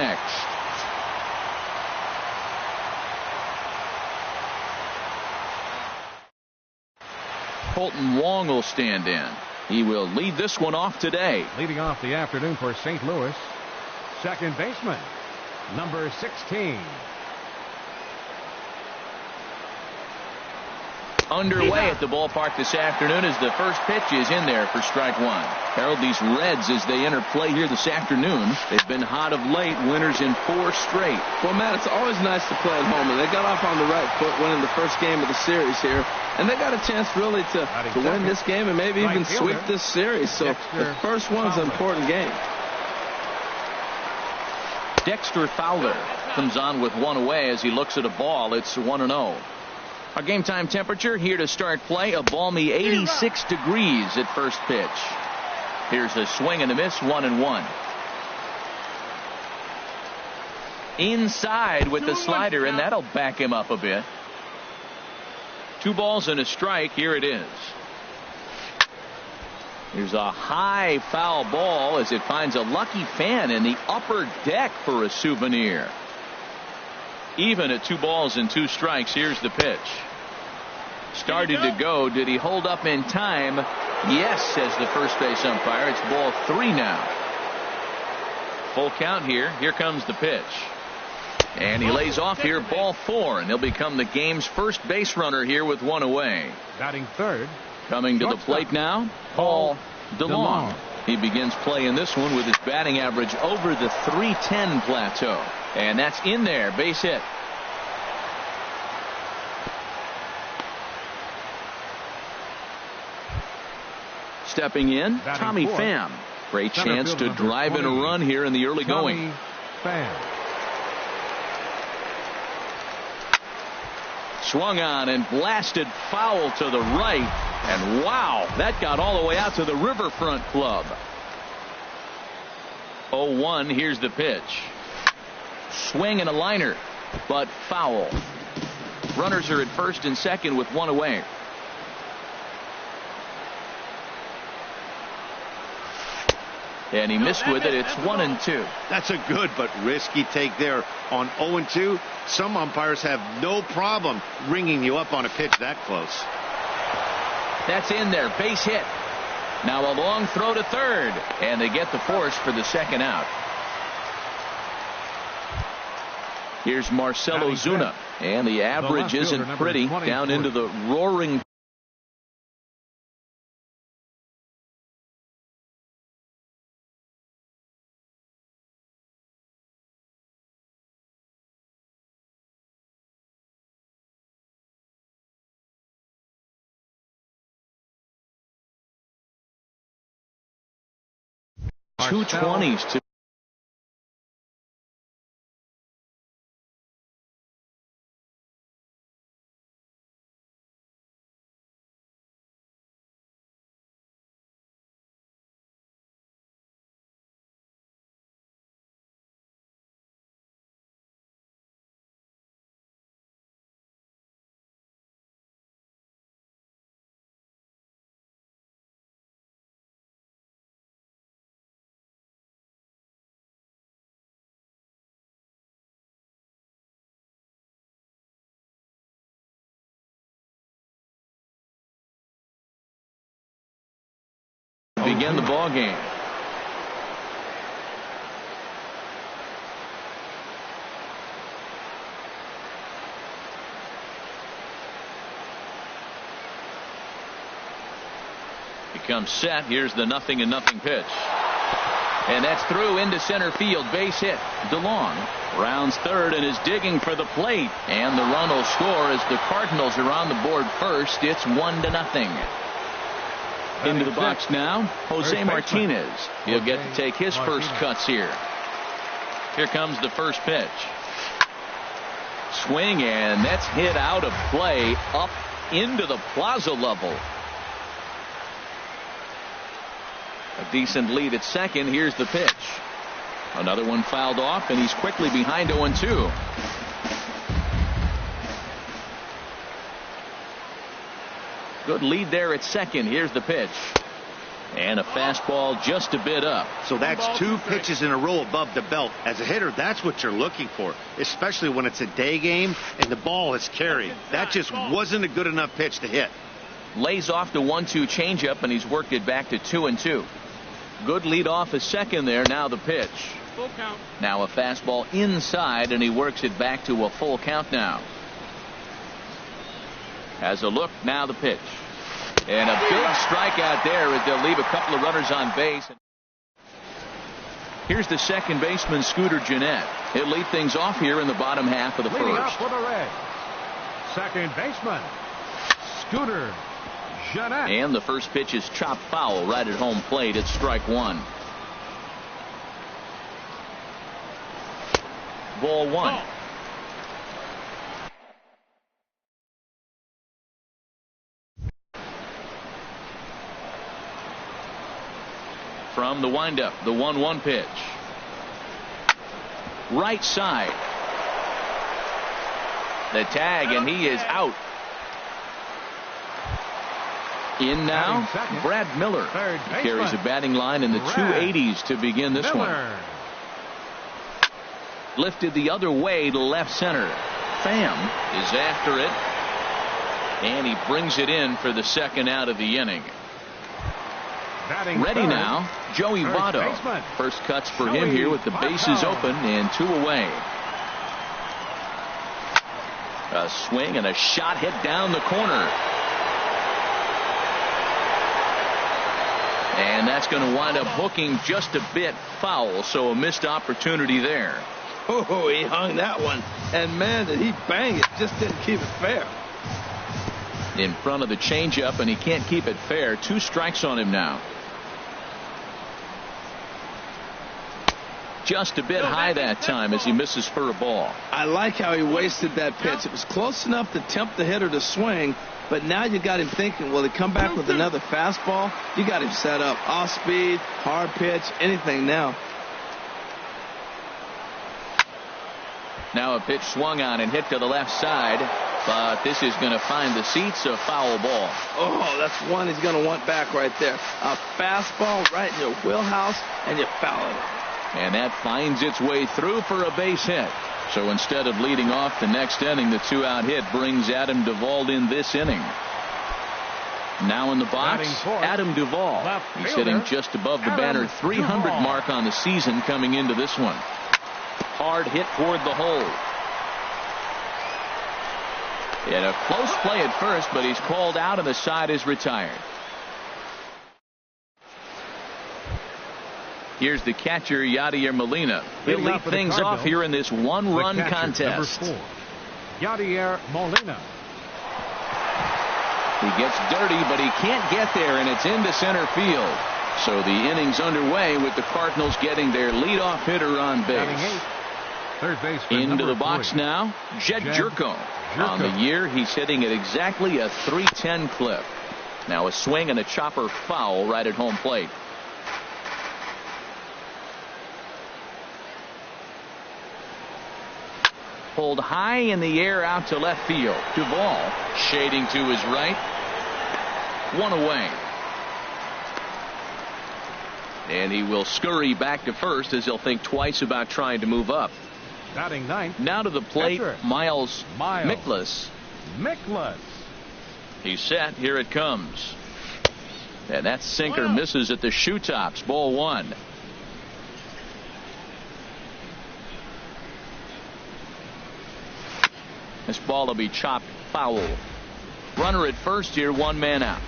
next. Colton Wong will stand in. He will lead this one off today. Leading off the afternoon for St. Louis, second baseman, number 16. Underway at the ballpark this afternoon as the first pitch is in there for strike one. Harold, these Reds, as they enter play here this afternoon, they've been hot of late, winners in 4 straight. Well, Matt, it's always nice to play at home, and they got off on the right foot winning the first game of the series here, and they got a chance really to win this game and maybe even sweep this series. So the first one's an important game. Dexter Fowler comes on with one away as he looks at a ball. It's 1-0. Our game time temperature here to start play, a balmy 86 degrees at first pitch. Here's a swing and a miss, 1-1. Inside with the slider, and that'll back him up a bit. 2 balls and a strike. Here it is. Here's a high foul ball as it finds a lucky fan in the upper deck for a souvenir. Even at 2 balls and 2 strikes. Here's the pitch. Started to go. Did he hold up in time? Yes, says the first base umpire. It's ball 3 now. Full count here. Here comes the pitch. And he lays off here, ball 4, and he'll become the game's first base runner here with 1 away. Batting third. Coming to the plate now, Paul DeLong. He begins play in this one with his batting average over the .310 plateau. And that's in there, base hit. Stepping in, Tommy Pham. Great chance to drive in a run here in the early going. Swung on and blasted foul to the right. And wow, that got all the way out to the Riverfront Club. 0-1, here's the pitch. Swing and a liner, but foul. Runners are at first and second with 1 away. And he missed with it. It's 1-2. That's a good but risky take there on 0-2. Some umpires have no problem ringing you up on a pitch that close. That's in there. Base hit. Now a long throw to third. And they get the force for the second out. Here's Marcell Ozuna. And the average isn't pretty. Down into the roaring. .220s to begin the ball game. Becomes set. Here's the 0-0 pitch. And that's through into center field. Base hit. DeLong rounds third and is digging for the plate. And the run will score as the Cardinals are on the board first. It's 1-0. Into the box now, Jose Martinez. He'll get to take his first cuts here. Here comes the first pitch. Swing, and that's hit out of play up into the plaza level. A decent lead at second. Here's the pitch. Another one fouled off, and he's quickly behind 0-2. Good lead there at second. Here's the pitch. And a fastball just a bit up. So that's 2 pitches in a row above the belt. As a hitter, that's what you're looking for, especially when it's a day game and the ball is carried. That just wasn't a good enough pitch to hit. Lays off the 1-2 changeup, and he's worked it back to 2-2. Good lead off a second there. Now the pitch. Full count. Now a fastball inside, and he works it back to a full count now. Has a look. Now the pitch. And a big strikeout there as they'll leave a couple of runners on base. Here's the second baseman, Scooter Gennett. He'll lead things off here in the bottom half of the Leading first. up for the Reds, second baseman, Scooter Gennett. And the first pitch is chopped foul right at home plate. It's strike 1. Ball 1. Oh. From the windup, the 1-1 pitch. Right side. The tag, and he is out. In now, Brad Miller carries a batting line in the 280s to begin this one. Lifted the other way to left center. Pham is after it, and he brings it in for the second out of the inning. Ready now, Joey Votto. First cuts for him here with the bases open and 2 away. A swing and a shot hit down the corner. And that's going to wind up hooking just a bit foul, so a missed opportunity there. Oh, he hung that one. And, man, did he bang it. Just didn't keep it fair. In front of the changeup, and he can't keep it fair. 2 strikes on him now. Just a bit high that time as he misses for a ball. I like how he wasted that pitch. It was close enough to tempt the hitter to swing, but now you got him thinking, will he come back with another fastball? You got him set up. Off speed, hard pitch, anything now. Now a pitch swung on and hit to the left side, but this is going to find the seats, a foul ball. Oh, that's one he's going to want back right there. A fastball right in your wheelhouse, and you foul it. And that finds its way through for a base hit. So instead of leading off the next inning, the 2-out hit brings Adam Duvall in this inning. Now in the box, Adam Duvall. He's hitting just above the banner 300 mark on the season coming into this one. Hard hit toward the hole. In a close play at first, but he's called out and the side is retired. Here's the catcher, Yadier Molina. He'll lead things off here in this 1-run contest. Number 4, Yadier Molina. He gets dirty, but he can't get there, and it's into center field. So the inning's underway with the Cardinals getting their leadoff hitter on base. Third baseman, into the number box 40. now, Jed Jerko. On the year, he's hitting at exactly a .310 clip. Now a swing and a chopper foul right at home plate. Pulled high in the air out to left field. Duvall shading to his right. 1 away. And he will scurry back to first as he'll think twice about trying to move up. Batting ninth. Now to the plate, Catcher. Miles Mikolas. He's set. Here it comes. And that sinker misses at the shoe tops. Ball 1. This ball will be chopped foul. Runner at first here, 1 man out.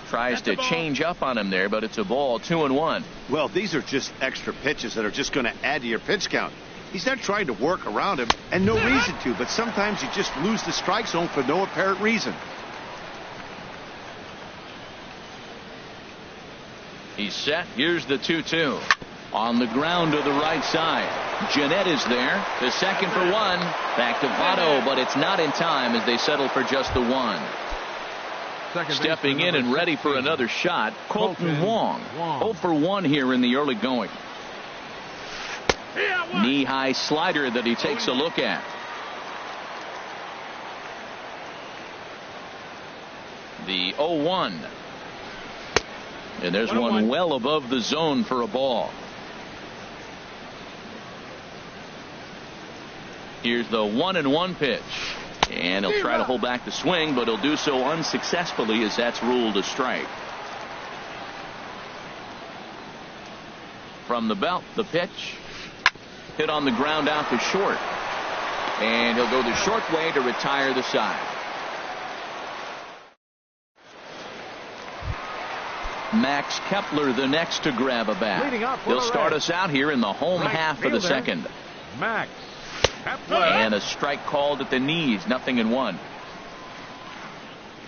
Tries to change up on him there, but it's a ball. 2-1. Well, these are just extra pitches that are just going to add to your pitch count. He's not trying to work around him, and no reason to, but sometimes you just lose the strike zone for no apparent reason. He's set. Here's the 2-2. On the ground to the right side. Gennett is there. The second for 1. Back to Votto, but it's not in time as they settle for just the 1. Stepping in and ready for another shot, Colton Wong. 0 for 1 here in the early going. Knee-high slider that he takes a look at. The 0-1. And there's one well above the zone for a ball. Here's the 1-1 pitch. And he'll try to hold back the swing, but he'll do so unsuccessfully as that's ruled a strike. From the belt, the pitch. Hit on the ground out to short. And he'll go the short way to retire the side. Max Kepler the next to grab a bat. He'll start us out here in the home half of the second. Max Kepler. And a strike called at the knees, 0-1.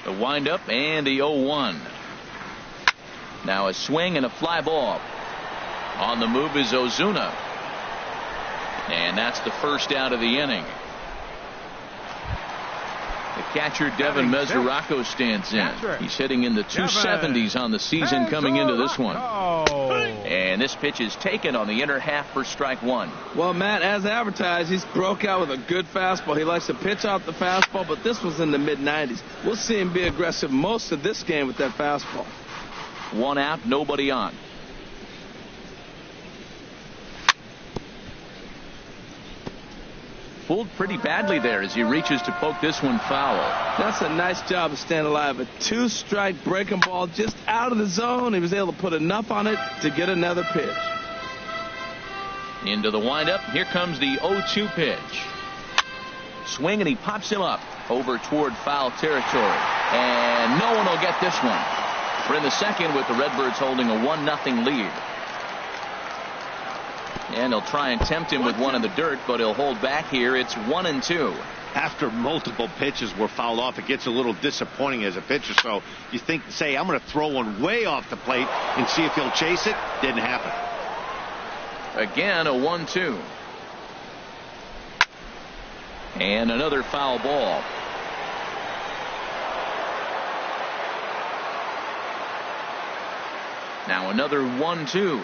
The windup and the 0-1. Now a swing and a fly ball. On the move is Ozuna. And that's the first out of the inning. The catcher Devin Mesoraco stands in. He's hitting in the 270s on the season coming into this one. And this pitch is taken on the inner half for strike one. Well, Matt, as advertised, he's broke out with a good fastball. He likes to pitch out the fastball, but this was in the mid-90s. We'll see him be aggressive most of this game with that fastball. One out, nobody on. Fooled pretty badly there as he reaches to poke this one foul. That's a nice job of staying alive. A 2-strike breaking ball just out of the zone. He was able to put enough on it to get another pitch. Into the windup. Here comes the 0-2 pitch. Swing, and he pops him up over toward foul territory. And no one will get this one. We're in the second with the Redbirds holding a 1-0 lead. And he'll try and tempt him with one in the dirt, but he'll hold back here. It's 1-2. After multiple pitches were fouled off, it gets a little disappointing as a pitcher. So you think, say, I'm going to throw one way off the plate and see if he'll chase it. Didn't happen. Again, a 1-2. And another foul ball. Now another 1-2.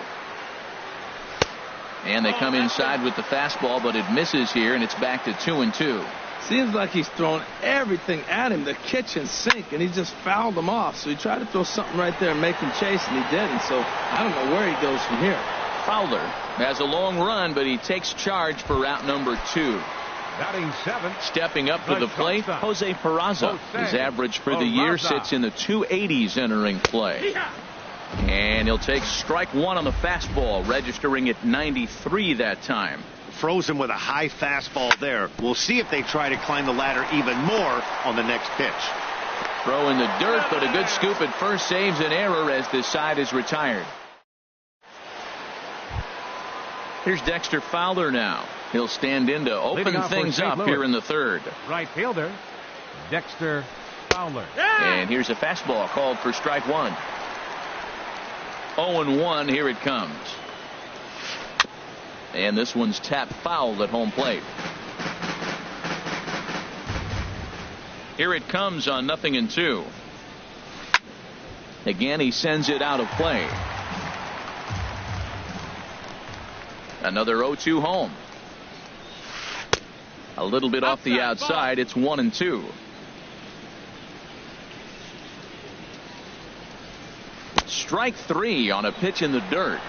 And they come inside with the fastball, but it misses here, and it's back to 2-2. Seems like he's thrown everything at him, the kitchen sink, and he just fouled them off. So he tried to throw something right there and make him chase, and he didn't. So I don't know where he goes from here. Fowler has a long run, but he takes charge for route number 2. Batting 7th. Stepping up to the plate, Jose Peraza. His average for the year sits in the 280s entering play. And he'll take strike one on the fastball, registering at 93 that time. Frozen with a high fastball there. We'll see if they try to climb the ladder even more on the next pitch. Throw in the dirt, but a good scoop at first saves an error as this side is retired. Here's Dexter Fowler now. He'll stand in to open things up here in the third. Right fielder, Dexter Fowler. And here's a fastball called for strike one. 0-1, here it comes. And this one's tapped foul at home plate. Here it comes on 0-2. Again, he sends it out of play. Another 0-2 home. A little bit off the outside. It's 1-2. Strike three on a pitch in the dirt.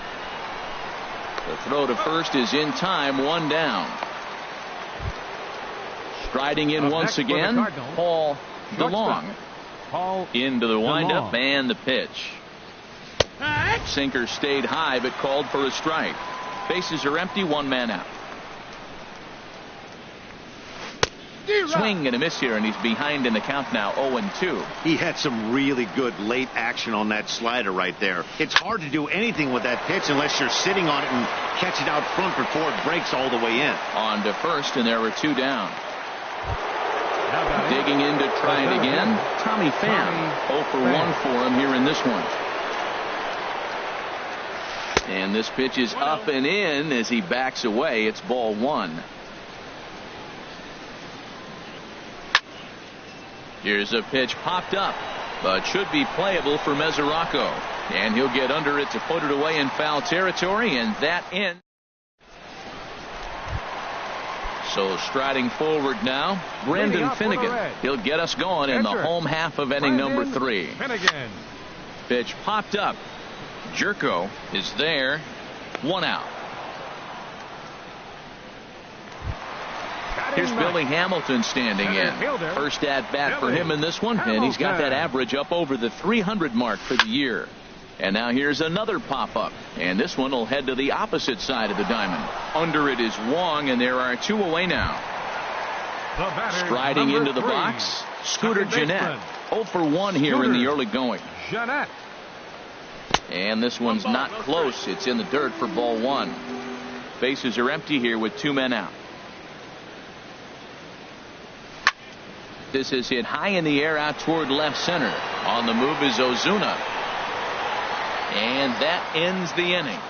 The throw to first is in time, one down. Striding in once again, Paul DeLong. Into the windup and the pitch. Sinker stayed high but called for a strike. Bases are empty, one man out. Swing and a miss here, and he's behind in the count now, 0-2. He had some really good late action on that slider right there. It's hard to do anything with that pitch unless you're sitting on it and catch it out front before it breaks all the way in. On to first, and there were two down. Digging in to try it again, Tommy Pham. 0 for 1 for him here in this one. And this pitch is up and in as he backs away. It's ball one. Here's a pitch popped up, but should be playable for Mesoraco. And he'll get under it to put it away in foul territory, and that ends. So striding forward now, Brendan Finnegan. He'll get us going in the home half of inning number 3. Finnegan. Pitch popped up. Jerko is there. 1 out. Here's Billy Hamilton standing in. First at bat for him in this one, and he's got that average up over the 300 mark for the year. And now here's another pop-up, and this one will head to the opposite side of the diamond. Under it is Wong, and there are 2 away now. Striding into the box, Scooter Gennett. 0 for 1 here in the early going. Gennett. And this one's not close. It's in the dirt for ball 1. Bases are empty here with 2 men out. This is hit high in the air out toward left center. On the move is Ozuna. And that ends the inning.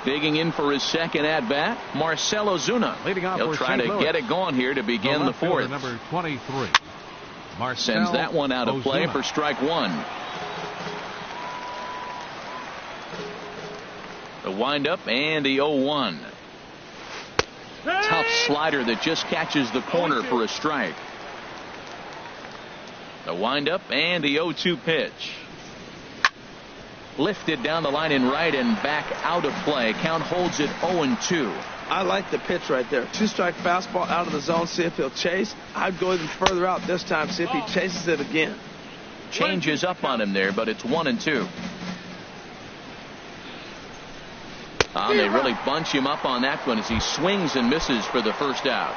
Digging in for his second at bat, Marcell Ozuna. He'll try to get it going here to begin the 4th. Number 23. Sends that one out of play for strike 1. The windup and the 0-1. Tough slider that just catches the corner for a strike. The windup and the 0-2 pitch. Lifted down the line in right and back out of play. Count holds it 0-2. I like the pitch right there. 2-strike fastball out of the zone. See if he'll chase. I'd go even further out this time. See if he chases it again. Changes up on him there, but it's 1-2. They really bunch him up on that one as he swings and misses for the first out.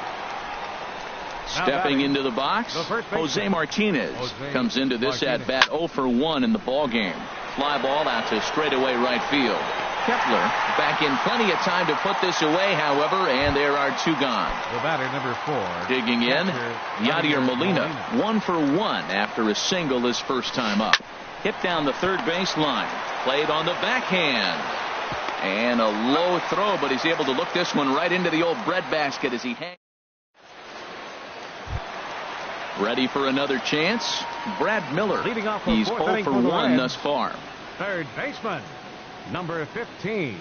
Stepping into the box, Jose Martinez comes into this at bat 0 for 1 in the ball game. Fly ball out to straightaway right field. Kepler back in plenty of time to put this away, however, and there are 2 gone. The batter, number 4. Digging in, Yadier Molina, 1 for 1 after a single his first time up. Hit down the third base line. Played on the backhand. And a low throw, but he's able to look this one right into the old breadbasket as he hangs. Ready for another chance. Brad Miller. Leading off He's 0 for 1 thus far. Third baseman, number 15.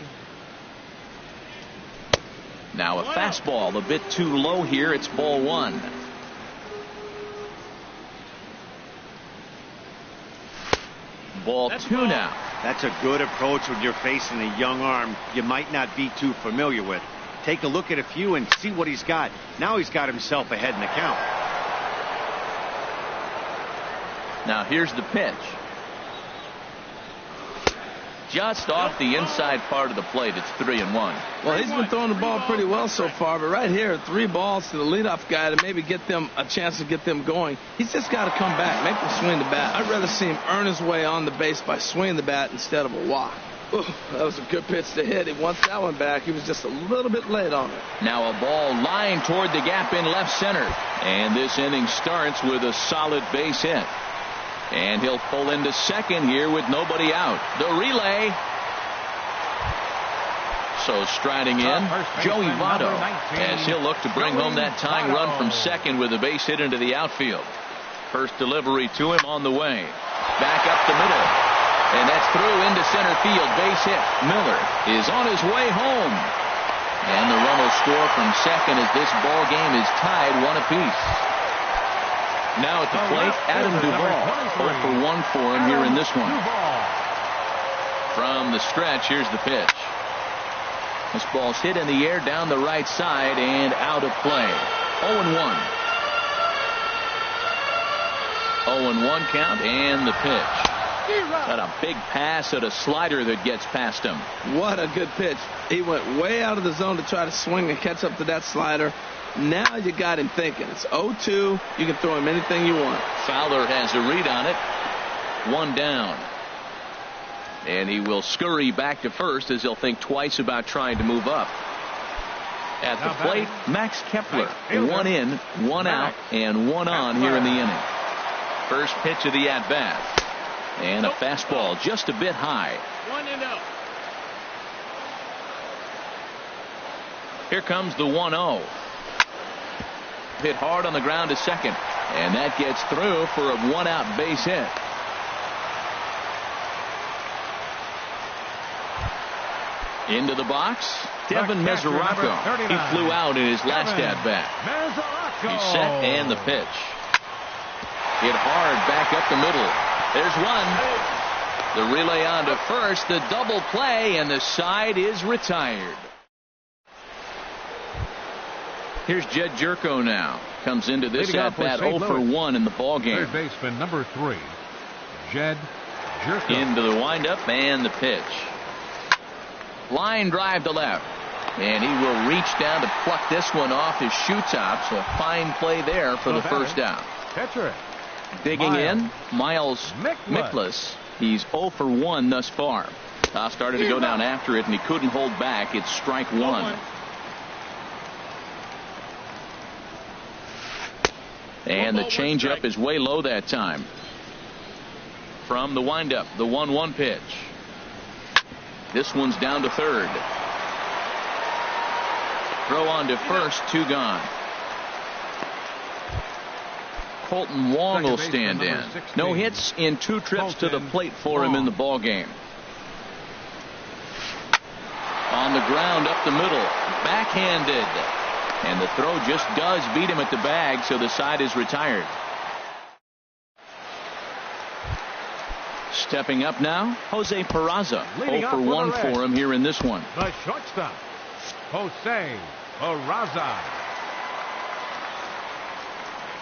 Now a fastball a bit too low here. It's ball 1. Ball 2 now. That's a good approach when you're facing a young arm you might not be too familiar with. Take a look at a few and see what he's got. Now he's got himself ahead in the count. Now here's the pitch. Just off the inside part of the plate. It's 3-1. Well, he's been throwing the ball pretty well so far, but right here, 3 balls to the leadoff guy to maybe get them a chance to get them going. He's just got to come back, make them swing the bat. I'd rather see him earn his way on the base by swinging the bat instead of a walk. Ooh, that was a good pitch to hit. He wants that one back. He was just a little bit late on it. Now a ball lined toward the gap in left center. And this inning starts with a solid base hit. And he'll pull into second here with nobody out. The relay. So striding in, Joey Votto, as he'll look to bring home that tying run from second with a base hit into the outfield. First delivery to him on the way. Back up the middle. And that's through into center field. Base hit. Miller is on his way home. And the run will score from second as this ball game is tied 1 apiece. Now at the plate, Adam Duvall. 0 for 1 for him here in this one. From the stretch, here's the pitch. This ball's hit in the air down the right side and out of play. 0-1. 0-1 count and the pitch. Got a big pass at a slider that gets past him. What a good pitch. He went way out of the zone to try to swing and catch up to that slider. Now you got him thinking. It's 0-2. You can throw him anything you want. Fowler has a read on it. 1 down. And he will scurry back to first as he'll think twice about trying to move up. At the plate, Max Kepler. 1 in, 1 out, and 1 on here in the inning. First pitch of the at-bat. And a fastball just a bit high. 1-0. Here comes the 1-0. Hit hard on the ground to second. And that gets through for a 1-out base hit. Into the box, Devin Mesoraco. He flew out in his last at-bat. He's set and the pitch. Hit hard back up the middle. There's one. The relay on to first, the double play, and the side is retired. Here's Jed Jerko now. Comes into this at-bat 0 for 1 in the ball game. Third baseman number 3, Jed Jerko. Into the windup and the pitch. Line drive to left. And he will reach down to pluck this one off his shoe top. So a fine play there for the first out. Catcher. Digging in, Miles Mikolas. He's 0 for 1 thus far. Started to go down after it, and he couldn't hold back. It's strike one. And the changeup is way low that time. From the windup, the 1-1 pitch. This one's down to third. Throw on to first, 2 gone. Colton Wong will stand in. No hits in 2 trips to the plate for him in the ball game. On the ground up the middle, backhanded. And the throw just does beat him at the bag, so the side is retired. Stepping up now, Jose Peraza. 0 for 1 for him here in this one. The shortstop, Jose Peraza.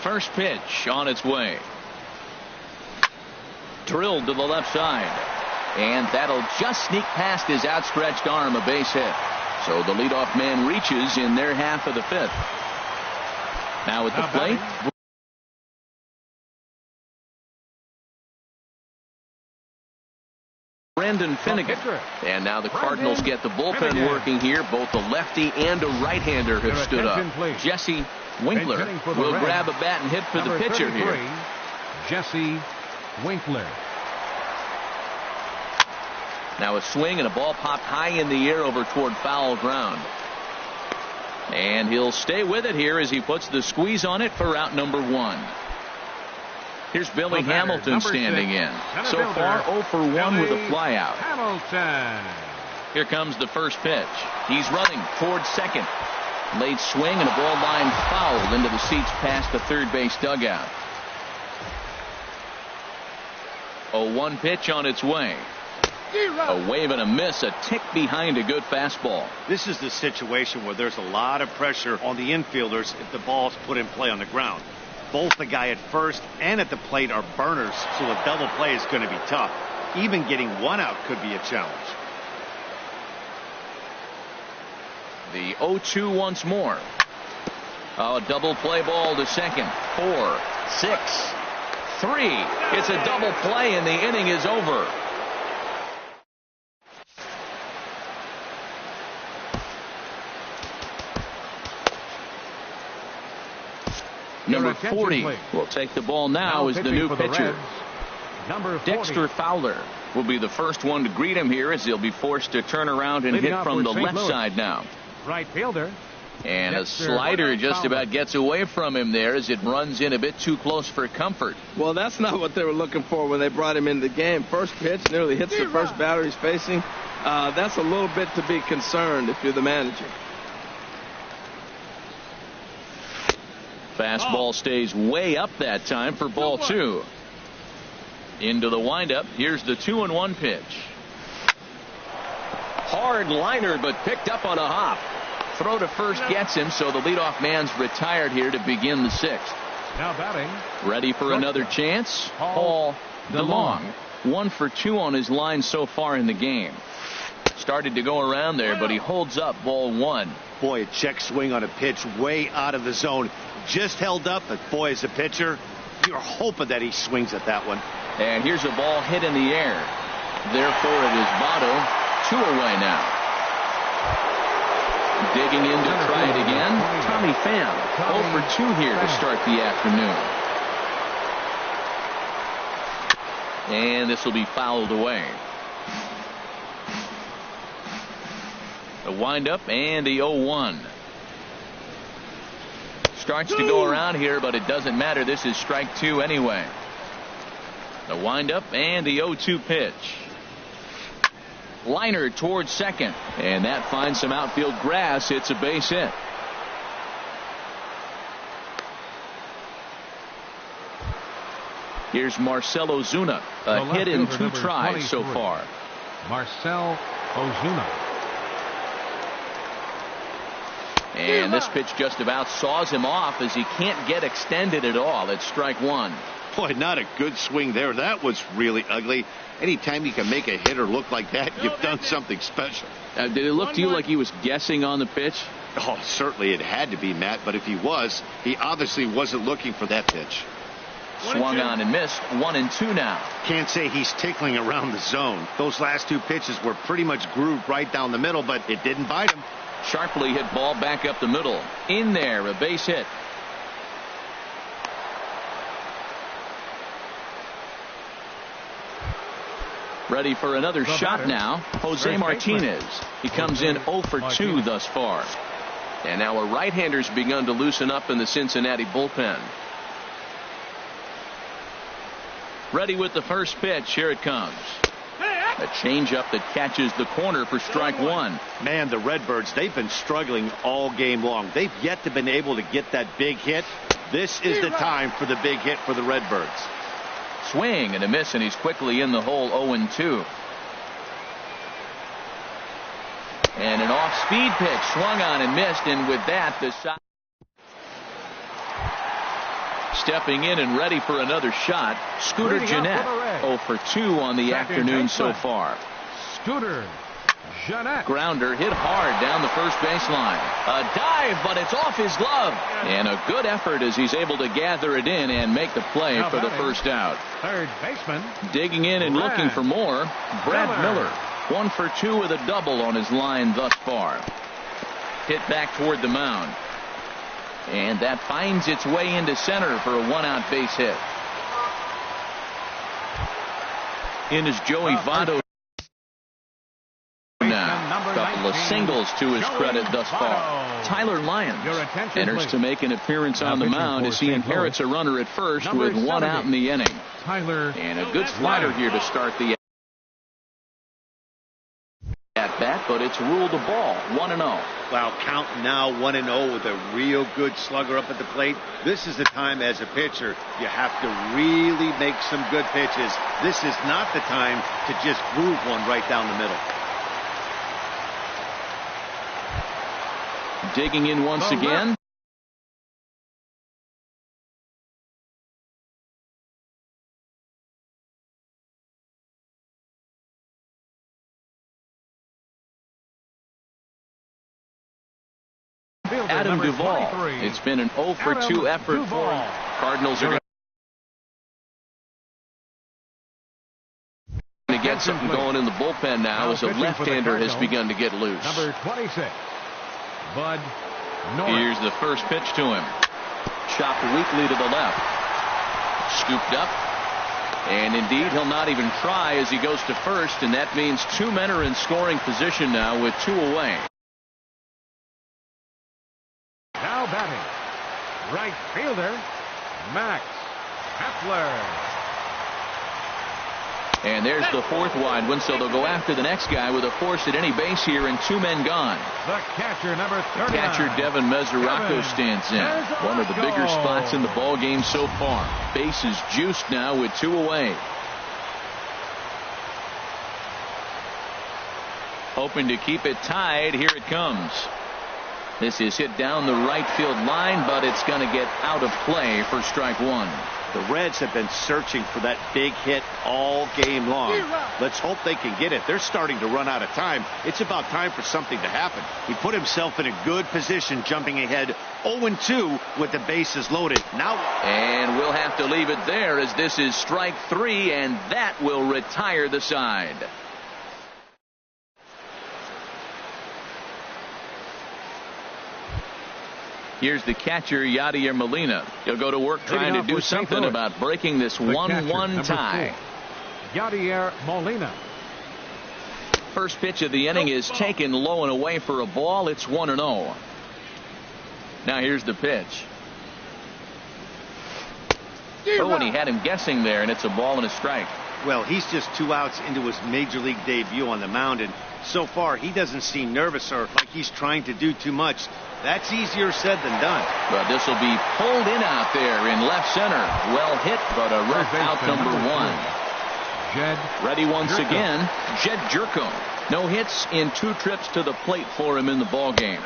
First pitch on its way. Drilled to the left side. And that'll just sneak past his outstretched arm, a base hit. So the leadoff man reaches in their half of the 5th. Now at the plate, Brendan Finnegan. And now the Cardinals get the bullpen working here. Both the lefty and a right-hander have stood up. Jesse Winkler will grab a bat and hit for the pitcher here. Jesse Winkler. Now a swing and a ball popped high in the air over toward foul ground. And he'll stay with it here as he puts the squeeze on it for out number 1. Here's Billy Hamilton standing in. So far 0 for 1 with a flyout. Hamilton. Here comes the first pitch. He's running towards second. Late swing and a ball line fouled into the seats past the third base dugout. 0-1 pitch on its way. A wave and a miss, a tick behind a good fastball. This is the situation where there's a lot of pressure on the infielders if the ball's put in play on the ground. Both the guy at first and at the plate are burners, so a double play is going to be tough. Even getting one out could be a challenge. The 0-2 once more. A double play ball to second. 4, 6, 3. It's a double play and the inning is over. Number 40 will take the ball now as the new pitcher. Dexter Fowler will be the first one to greet him here as he'll be forced to turn around and hit from the left side now. Right fielder. And a slider just about gets away from him there as it runs in a bit too close for comfort. Well, that's not what they were looking for when they brought him into the game. First pitch nearly hits the first batter he's facing. That's a little bit to be concerned if you're the manager. Fastball stays way up that time for ball 2. Into the windup. Here's the 2-1 pitch. Hard liner, but picked up on a hop. Throw to first gets him, so the leadoff man's retired here to begin the 6th. Now batting. Ready for another chance? Paul DeLong. 1 for 2 on his line so far in the game. Started to go around there, but he holds up ball 1. Boy, a check swing on a pitch way out of the zone. Just held up, but boy, as a pitcher, you're hoping that he swings at that one. And here's a ball hit in the air. Therefore, it is Votto. 2 away now. Digging in to try it again. Tommy Pham. 0 for 2 here to start the afternoon. And this will be fouled away. The windup and the 0-1. Starts to go around here, but it doesn't matter. This is strike 2 anyway. The windup and the 0-2 pitch. Liner towards second, and that finds some outfield grass. It's a base hit. Here's Marcell Ozuna, a hit in 2 tries so far. Marcell Ozuna. And this pitch just about saws him off as he can't get extended at all. It's strike 1. Boy, not a good swing there. That was really ugly. Anytime you can make a hitter look like that, you've done something special. Did it look to you like he was guessing on the pitch? Oh, certainly it had to be, Matt, but if he was, he obviously wasn't looking for that pitch. Swung on and missed. 1-2 now. Can't say he's tickling around the zone. Those last 2 pitches were pretty much grooved right down the middle, but it didn't bite him. Sharply hit ball back up the middle. In there, a base hit. Ready for another shot now. Jose Martinez. He comes in 0 for 2 thus far. And now a right-hander's begun to loosen up in the Cincinnati bullpen. Ready with the first pitch. Here it comes. A changeup that catches the corner for strike 1. Man, the Redbirds, they've been struggling all game long. They've yet to been able to get that big hit. This is the time for the big hit for the Redbirds. Swing and a miss, and he's quickly in the hole. 0-2. And an off-speed pitch swung on and missed, and with that the shot. Stepping in and ready for another shot, Scooter Gennett. 0 for 2 on the afternoon so far. Scooter Gennett. Grounder hit hard down the first baseline. A dive, but it's off his glove. And a good effort as he's able to gather it in and make the play for the first out. Third baseman. Digging in and looking for more, Brad Miller. 1 for 2 with a double on his line thus far. Hit back toward the mound. And that finds its way into center for a 1-out base hit. In is Joey Votto now. A couple of singles to his credit thus far. Tyler Lyons enters to make an appearance on the mound as he inherits a runner at first with 1 out in the inning. And a good slider here to start the at bat, but it's ruled a ball. 1-0. Wow, count now 1-0 with a real good slugger up at the plate. This is the time as a pitcher you have to really make some good pitches. This is not the time to just groove one right down the middle. Digging in once again. Adam Duvall. It's been an 0 for 2 effort for him. Cardinals are going to get something going in the bullpen now as a left-hander has begun to get loose. Number 26, Bud Norris. Here's the first pitch to him. Chopped weakly to the left. Scooped up. And indeed, he'll not even try as he goes to first, and that means 2 men are in scoring position now with 2 away. Now batting, right fielder, Max Kepler. And there's the 4th wide one, so they'll go after the next guy with a force at any base here and 2 men gone. The catcher, number 39. Catcher Devin Mesoraco stands in. One of the bigger spots in the ball game so far. Bases juiced now with 2 away. Hoping to keep it tied. Here it comes. This is hit down the right field line, but it's going to get out of play for strike 1. The Reds have been searching for that big hit all game long. Let's hope they can get it. They're starting to run out of time. It's about time for something to happen. He put himself in a good position, jumping ahead 0-2 with the bases loaded. Now, and we'll have to leave it there as this is strike 3, and that will retire the side. Here's the catcher, Yadier Molina. He'll go to work trying to do something about breaking this 1-1 tie. Yadier Molina. First pitch of the inning is taken low and away for a ball. It's 1-0. Now here's the pitch. Oh, and he had him guessing there, and it's a ball and a strike. Well, he's just 2 outs into his major league debut on the mound, and so far he doesn't seem nervous or like he's trying to do too much. That's easier said than done. But this will be pulled in out there in left center. Well hit, but a rough out number 1. Jed Ready once Jerko. again, Jed Jerko. No hits in 2 trips to the plate for him in the ballgame.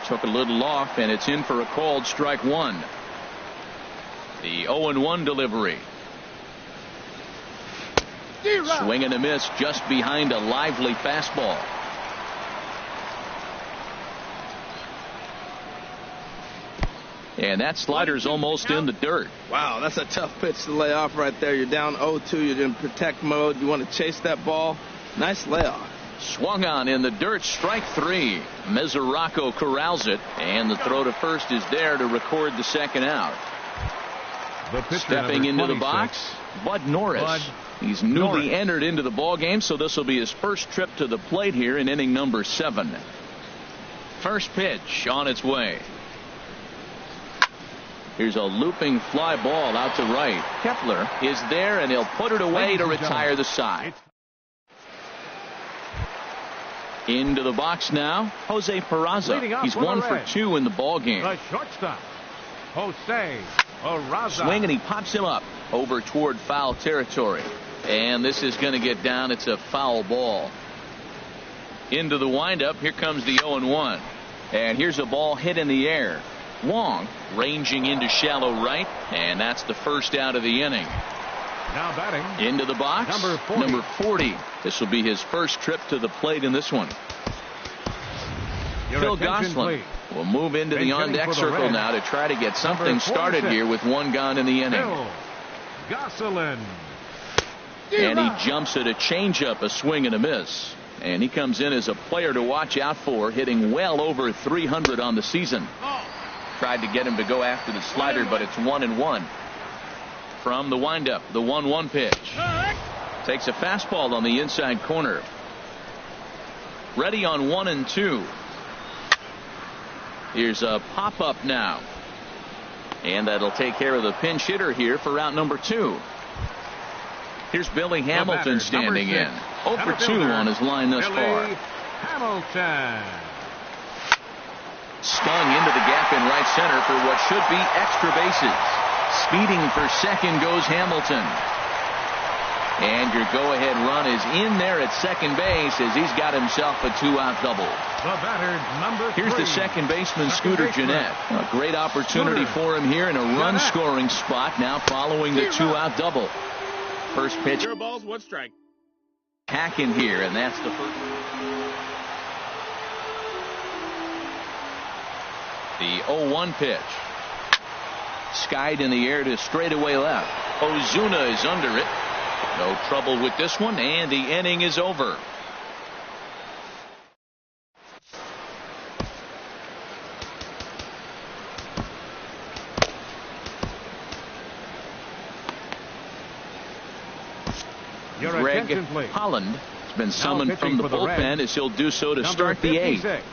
Took a little off, and it's in for a called strike 1. The 0-1 delivery. Swing and a miss just behind a lively fastball. And that slider's almost in the dirt. Wow, that's a tough pitch to lay off right there. You're down 0-2. You're in protect mode. You want to chase that ball. Nice layoff. Swung on in the dirt, strike 3. Mesoraco corrals it, and the throw to first is there to record the second out. The pitcher, Stepping into number the 26. box, Bud Norris. Bud He's newly Norris. entered into the ball game, so this will be his first trip to the plate here in inning number 7. First pitch on its way. Here's a looping fly ball out to right. Kepler is there, and he'll put it away to retire the side. Into the box now, Jose Leading Peraza. off He's for the 1 for Reds. 2 in the ball game. The shortstop, Jose Peraza. Swing, and he pops him up over toward foul territory. And this is going to get down. It's a foul ball. Into the windup. Here comes the 0-1. And here's a ball hit in the air. Wong ranging into shallow right. And that's the first out of the inning. Now batting. Into the box. Number 40. This will be his first trip to the plate in this one. Your Phil attention, Gosselin please. will move into the Been hitting on-deck for the circle Reds. now to try to get something Number started 46. here with 1 gone in the inning. Phil Gosselin. And he jumps at a changeup, a swing and a miss. And he comes in as a player to watch out for, hitting well over 300 on the season. Tried to get him to go after the slider, but it's 1-1. From the windup, the 1-1 pitch. Takes a fastball on the inside corner. Ready on 1-2. Here's a pop-up now. And that'll take care of the pinch hitter here for out number 2. Here's Billy Hamilton batter, standing number in. 6. 0 for 2 on his line thus Billy far. Hamilton. Stung into the gap in right center for what should be extra bases. Speeding for second goes Hamilton. And your go-ahead run is in there at second base as he's got himself a 2-out double. The batter, number 3. Here's the second baseman, Scooter Gennett. A great opportunity for him here in a run-scoring spot now following the 2-out double. First pitch. 0 balls, 1 strike. Hack in here, and that's the first. The 0-1 pitch. Skied in the air to straightaway left. Ozuna is under it. No trouble with this one, and the inning is over. Your Greg attention, please. Holland has been summoned pitching from the for the bullpen Reds, as he'll do so to Number start the 8th. 56.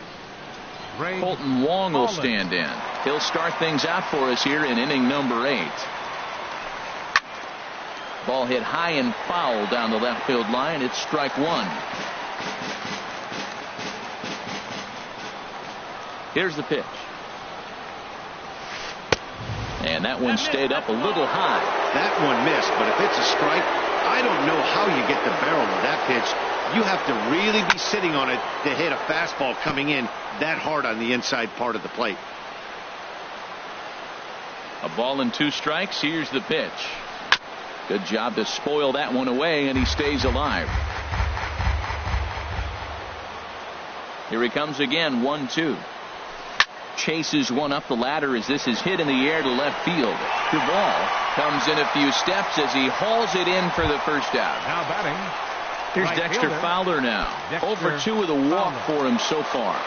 Greg Colton Wong will Holland. stand in. He'll start things out for us here in inning number 8. Ball hit high and foul down the left field line. It's strike 1. Here's the pitch. And that one stayed up a little high. That one missed, but if it's a strike, I don't know how you get the barrel of that pitch. You have to really be sitting on it to hit a fastball coming in that hard on the inside part of the plate. A ball and 2 strikes. Here's the pitch. Good job to spoil that one away, and he stays alive. Here he comes again, 1-2. Chases one up the ladder as this is hit in the air to left field. The ball comes in a few steps as he hauls it in for the first out. Now batting. Here's Right Dexter fielder. Fowler now. Dexter 0 for 2 with a walk Fowler. for him so far.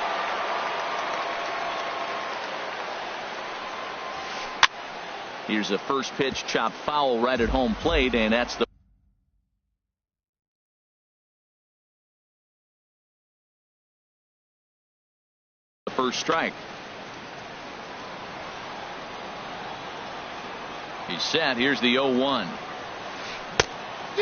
Here's a first pitch chop foul right at home plate, and that's the first strike. He's set. Here's the 0-1.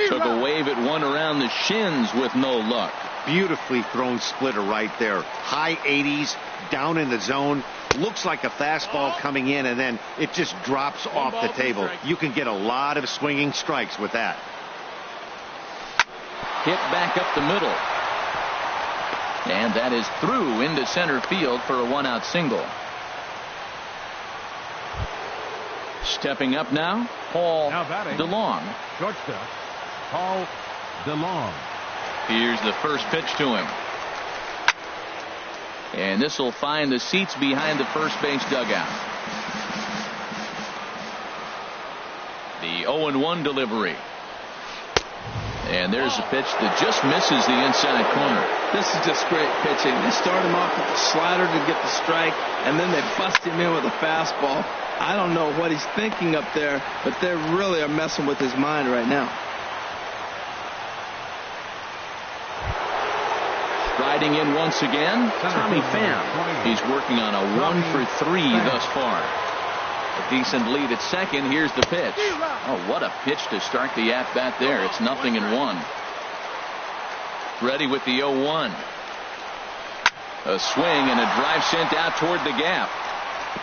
Took a wave at one around the shins with no luck. Beautifully thrown splitter right there. High 80s, down in the zone. Looks like a fastball coming in, and then it just drops off the table. You can get a lot of swinging strikes with that. Hit back up the middle. And that is through into center field for a one-out single. Stepping up now, Paul DeLong. Shortstop, Paul DeLong. Here's the first pitch to him. And this will find the seats behind the first base dugout. The 0-1 delivery. And there's a pitch that just misses the inside corner. This is just great pitching. They start him off with the slider to get the strike, and then they bust him in with a fastball. I don't know what he's thinking up there, but they really are messing with his mind right now. Striding in once again, Tommy Pham. He's working on a 1-for-3 thus far. A decent lead at second. Here's the pitch. Oh, what a pitch to start the at-bat there. It's 0-1. Ready with the 0-1. A swing and a drive sent out toward the gap.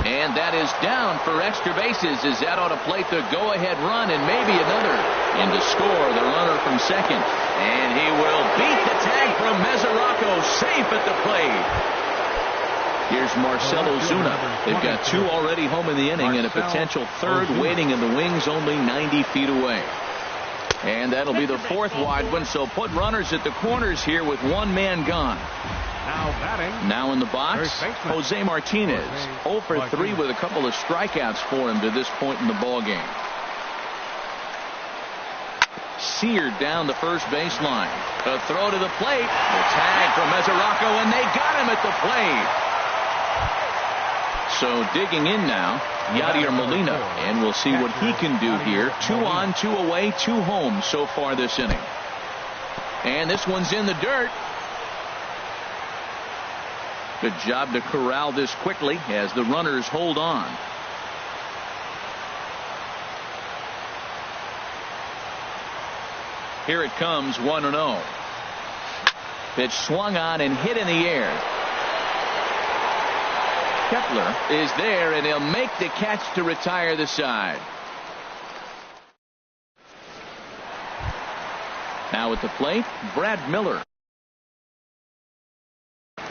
And that is down for extra bases as that ought to plate the go-ahead run and maybe another. In to score the runner from second. And he will beat the tag from Mesoraco, safe at the plate. Here's Marcell Ozuna. They've got two already home in the inning and a potential third waiting in the wings only 90 feet away. And that'll be the fourth wide one, so put runners at the corners here with one man gone. Now in the box, Jose Martinez. 0-for-3 with a couple of strikeouts for him to this point in the ballgame. Seared down the first baseline. A throw to the plate. The tag from Mesoraco, and they got him at the plate. So digging in now, Yadier Molina, and we'll see what he can do here. 2 on, 2 away, 2 home so far this inning. And this one's in the dirt. Good job to corral this quickly as the runners hold on. Here it comes, 1-0. Pitch swung on and hit in the air. Kepler is there, and he'll make the catch to retire the side. Now at the plate, Brad Miller.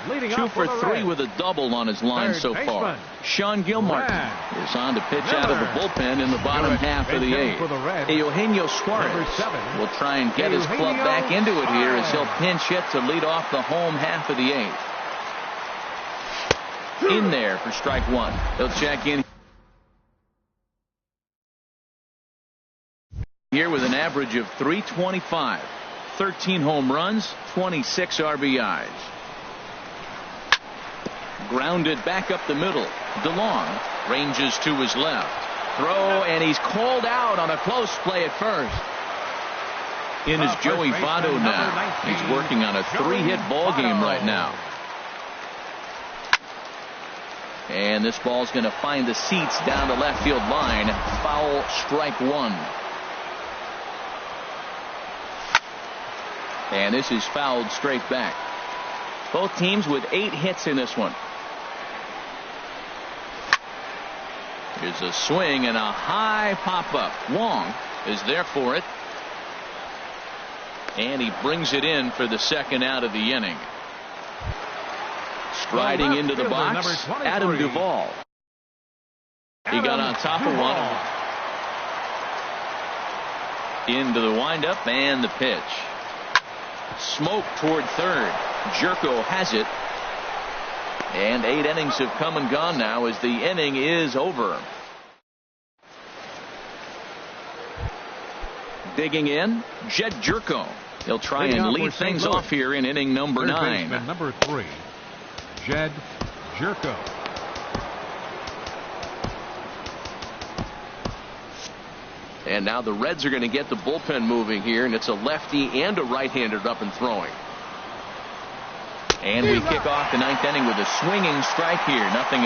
2 for 3 with a double on his line so far. Sean Gilmartin is on to pitch out of the bullpen in the bottom half of the 8th. Eugenio Suarez will try and get his club back into it here as he'll pinch hit to lead off the home half of the 8th. In there for strike one. They'll check in here with an average of .325. 13 home runs, 26 RBIs. Grounded back up the middle. DeLong ranges to his left. Throw, and he's called out on a close play at first. In is Joey Votto now. He's working on a 3-hit ball game right now. And this ball's going to find the seats down the left field line. Foul, strike one. And this is fouled straight back. Both teams with 8 hits in this one. Here's a swing and a high pop-up. Wong is there for it. And he brings it in for the second out of the inning. Striding into the box, Adam Duvall. He got on top of one. Into the windup and the pitch. Smoke toward third. Jerko has it. And 8 innings have come and gone now as the inning is over. Digging in, Jed Jerko. He'll try and lead things off here in inning number 9. Number 3, Jed Jerko. And now the Reds are going to get the bullpen moving here, and it's a lefty and a right-hander up and throwing. And we kick off the ninth inning with a swinging strike here. 0-1.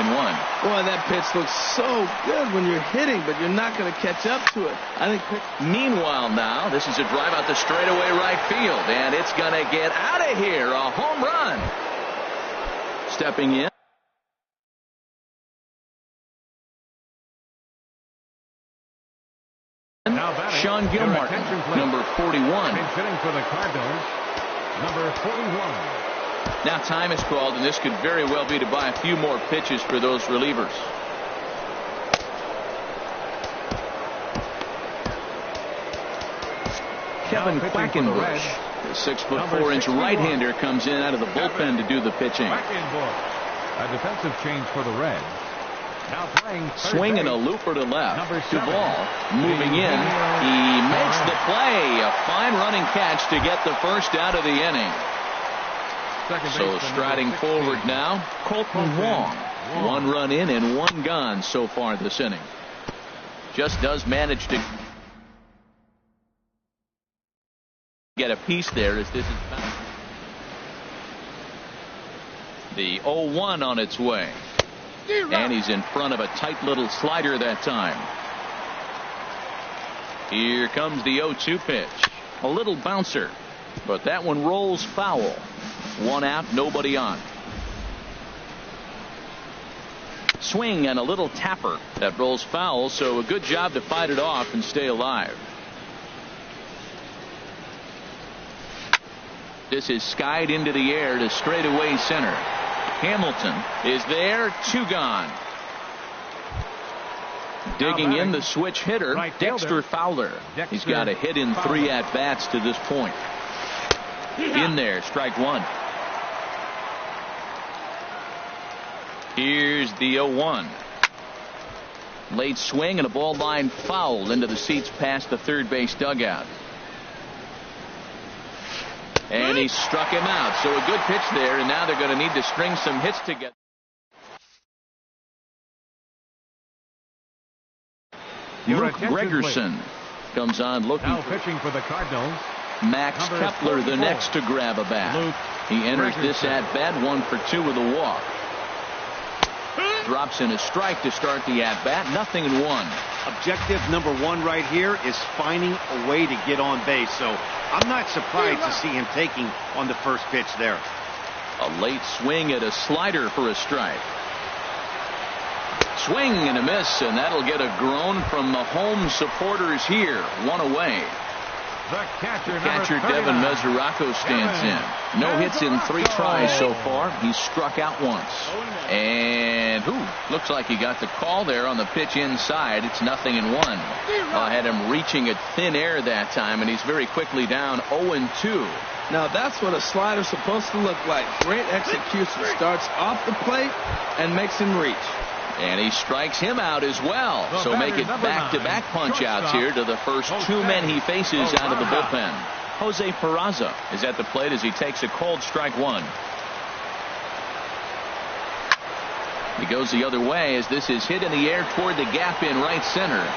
Boy, that pitch looks so good when you're hitting, but you're not going to catch up to it. I think. Meanwhile, now this is a drive out the straightaway right field, and it's going to get out of here. A home run. Stepping in. Sean Gilmartin, number 41. Hitting for the Cardinals, number 41. Now time is called, and this could very well be to buy a few more pitches for those relievers. Kevin Quackenbush, the 6'4" right-hander, comes in out of the bullpen to do the pitching. A defensive change for the Reds. Now playing swinging a looper to left. Duvall moving in. He makes the play. A fine running catch to get the first out of the inning. So striding forward now, Colton Wong. 1 run in and 1 gone so far this inning. Just does manage to get a piece there as this is back. The 0-1 on its way. And he's in front of a tight little slider that time. Here comes the 0-2 pitch. A little bouncer, but that one rolls foul. 1 out, nobody on. Swing and a little tapper that rolls foul, so a good job to fight it off and stay alive. This is skied into the air to straightaway center. Hamilton is there, 2 gone. Digging in the switch hitter, Dexter Fowler. He's got a hit in 3 at-bats to this point. In there, strike 1. Here's the 0-1. Late swing and a ball line foul into the seats past the third base dugout. And he struck him out. So a good pitch there, and now they're going to need to string some hits together. Luke Gregerson comes on looking. Now pitching for the Cardinals. Max Kepler, the next to grab a bat. He enters this at bat 1 for 2 with a walk. Drops in a strike to start the at bat. 0-1. Objective number 1 right here is finding a way to get on base. So I'm not surprised to see him taking on the first pitch there. A late swing at a slider for a strike. Swing and a miss, and that'll get a groan from the home supporters here. 1 away. The catcher Devin Mesoraco stands in. No hits in 3 tries so far. He's struck out once. And looks like he got the call there on the pitch inside. It's 0-1. I had him reaching at thin air that time, and he's very quickly down 0-2. Now that's what a slider's supposed to look like. Great execution. Starts off the plate and makes him reach. And he strikes him out as well. So make it back-to-back punch-outs here to the first 2 men he faces out of the bullpen. Jose Peraza is at the plate as he takes a cold strike 1. He goes the other way as this is hit in the air toward the gap in right center.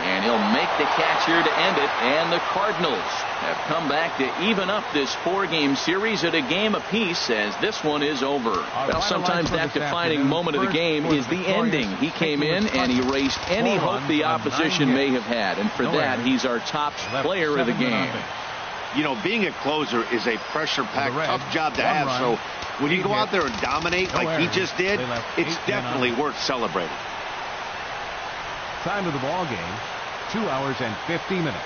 And he'll make the catch here to end it. And the Cardinals have come back to even up this 4-game series at a game apiece as this one is over. Well, sometimes that defining moment of the game is the ending. He came in and erased any hope the opposition may have had. And for that, he's our top player of the game. You know, being a closer is a pressure-packed, tough job to have. So when you go out there and dominate like he just did, it's definitely worth celebrating. Time of the ball game, 2 hours and 50 minutes.